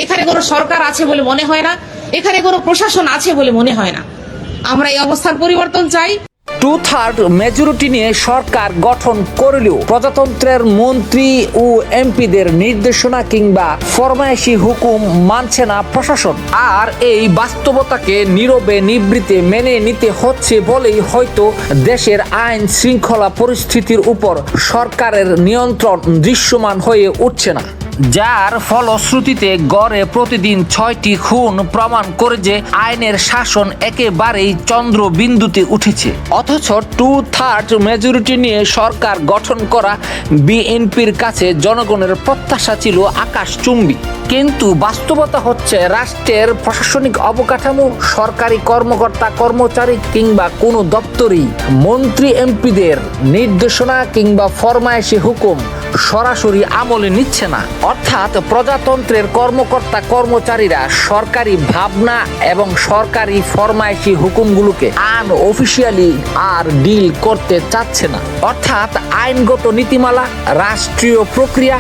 এখানে কোনো সরকার আছে বলে মনে হয় না, এখানে কোনো প্রশাসন আছে বলে মনে হয় না। আমরা এই অবস্থার পরিবর্তন চাই। 2/3 মেজরিটি নিয়ে সরকার গঠন করলেও প্রজাতন্ত্রের মন্ত্রী ও এমপিদের নির্দেশনা কিংবা ফরমায়েশি হুকুম মানছে না প্রশাসন। আর এই বাস্তবতাকে নীরবে নিবৃত্তে মেনে নিতে হচ্ছে বলেই হয়তো দেশের আইন শৃঙ্খলা পরিস্থিতির উপর সরকারের নিয়ন্ত্রণ দৃশ্যমান হয়ে উঠছে না, যার ফলশ্রুতিতে গড়ে প্রতিদিন 6টি খুন প্রমাণ করে যে আইনের শাসন একেবারেই চন্দ্রবিন্দুতে উঠেছে। অথচ 2/3 মেজরিটি নিয়ে সরকার গঠন করা বিএনপির কাছে জনগণের প্রত্যাশা ছিল আকাশচুম্বী। কিন্তু বাস্তবতা হচ্ছে রাষ্ট্রের প্রশাসনিক অবকাঠামো, সরকারি কর্মকর্তা কর্মচারী কিংবা কোনো দপ্তরই মন্ত্রী এমপিদের নির্দেশনা কিংবা ফরমায়েশি হুকুম সরাসরি আমলে নিচ্ছে না। অর্থাৎ প্রজাতন্ত্রের কর্মকর্তা কর্মচারীরা সরকারি ভাবনা এবং সরকারি ফরমায়েশি হুকুমগুলোকে আনঅফিশিয়ালি আর ডিল করতে চাচ্ছে না। অর্থাৎ আইনগত নীতিমালা, রাষ্ট্রীয় প্রক্রিয়া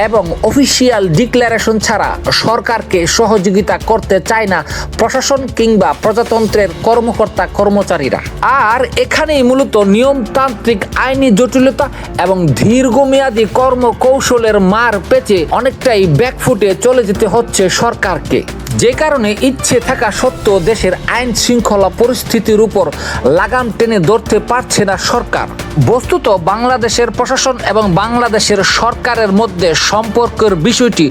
এবং অফিসিয়াল ডিক্লারেশন ছাড়া সরকারকে সহযোগিতা করতে চায় না প্রশাসন কিংবা প্রজাতন্ত্রের কর্মকর্তা কর্মচারীরা। আর এখানেই মূলত নিয়মতান্ত্রিক আইনি জটিলতা এবং দীর্ঘমেয়াদী কর্মকৌশলের মার পেঁচে অনেকটাই ব্যাকফুটে চলে যেতে হচ্ছে সরকারকে, যে কারণে ইচ্ছে থাকা সত্ত্বেও দেশের আইন শৃঙ্খলা পরিস্থিতির উপর লাগাম টেনে ধরতে পারছে না সরকার। বস্তুত বাংলাদেশের প্রশাসন এবং বাংলাদেশের সরকারের মধ্যে সম্পর্কের বিষয়টি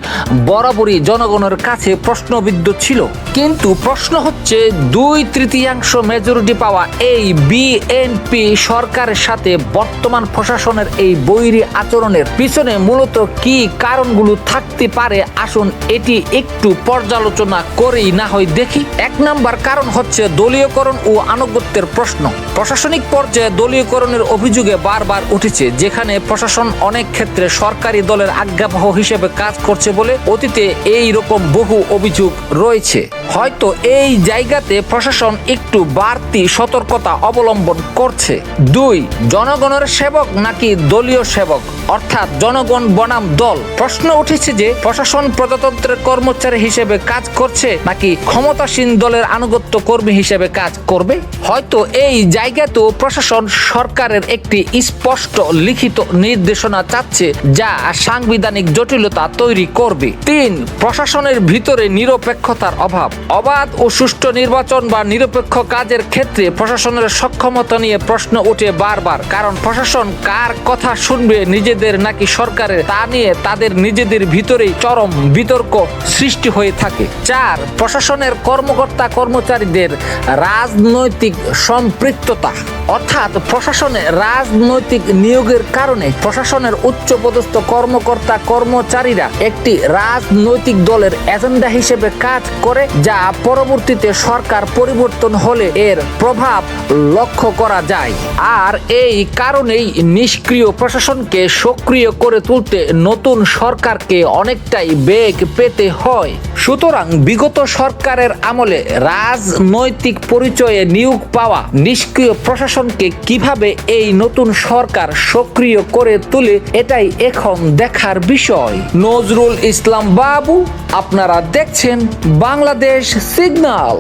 বরাবরই জনগণের কাছে প্রশ্নবিদ্ধ ছিল। কিন্তু প্রশ্ন হচ্ছে 2/3 মেজরিটি পাওয়া এই বিএনপি সরকারের সাথে বর্তমান প্রশাসনের এই বৈরী আচরণের পিছনে মূলত কি কারণগুলো থাকতে পারে। আসুন এটি একটু পর্যালোচনা করেই না হয় দেখি। 1 নম্বর কারণ হচ্ছে দলীয়করণ ও আনুগত্যের প্রশ্ন। প্রশাসনিক পর্যায়ে দলীয়করণের অভিযোগে বারবার উঠেছে, যেখানে প্রশাসন অনেক ক্ষেত্রে সরকারি দলের আজ্ঞাবহ হিসেবে কাজ করছে বলে অতীতে এই রকম বহু অভিযোগ রয়েছে। হয়তো এই জায়গাতে প্রশাসন একটু বাড়তি সতর্কতা অবলম্বন করছে। 2, জনগণের সেবক নাকি দলীয় সেবক, অর্থাৎ জনগণ বনাম দল। প্রশ্ন উঠেছে যে প্রশাসন প্রজাতন্ত্রের কর্মচারী হিসেবে কাজ করছে নাকি ক্ষমতাসীন দলের আনুগত্য কর্মী হিসেবে কাজ করবে। হয়তো এই জায়গাতেও প্রশাসন সরকারের একটি স্পষ্ট লিখিত নির্দেশনা চাচ্ছে, যা সাংবিধানিক জটিলতা তৈরি করবে। 3, প্রশাসনের ভিতরে নিরপেক্ষতার অভাব। অবাধ ও সুষ্ঠু নির্বাচন বা নিরপেক্ষ কাজের ক্ষেত্রে প্রশাসনের সক্ষমতা নিয়ে প্রশ্ন ওঠে বারবার, কারণ প্রশাসন কার কথা শুনবে, নিজেদের নাকি সরকারের, তা নিয়ে তাদের নিজেদের ভিতরেই চরম বিতর্ক সৃষ্টি হয়ে থাকে। 4, প্রশাসনের কর্মকর্তা কর্মচারীদের রাজনৈতিক সম্পৃক্ততা, অর্থাৎ প্রশাসনে রাজনৈতিক নিয়োগের কারণে প্রশাসনের উচ্চপদস্থ কর্মকর্তা কর্মচারীরা একটি রাজনৈতিক দলের এজেন্ডা হিসেবে কাজ করে, যা পরবর্তীতে সরকার পরিবর্তন হলে এর প্রভাব লক্ষ্য করা যায়। আর এই কারণেই নিষ্ক্রিয় প্রশাসনকে সক্রিয় করে তুলতে নতুন সরকারকে অনেকটাই বেগ পেতে হয়। সুতরাং বিগত সরকারের আমলে রাজনৈতিক পরিচয়ে নিয়োগ পাওয়া নিষ্ক্রিয় প্রশাসনকে কিভাবে এই নতুন সরকার সক্রিয় করে তোলে, এটাই এখন দেখার বিষয়। নজরুল ইসলাম বাবু, আপনারা দেখছেন বাংলাদেশ সিগন্যাল।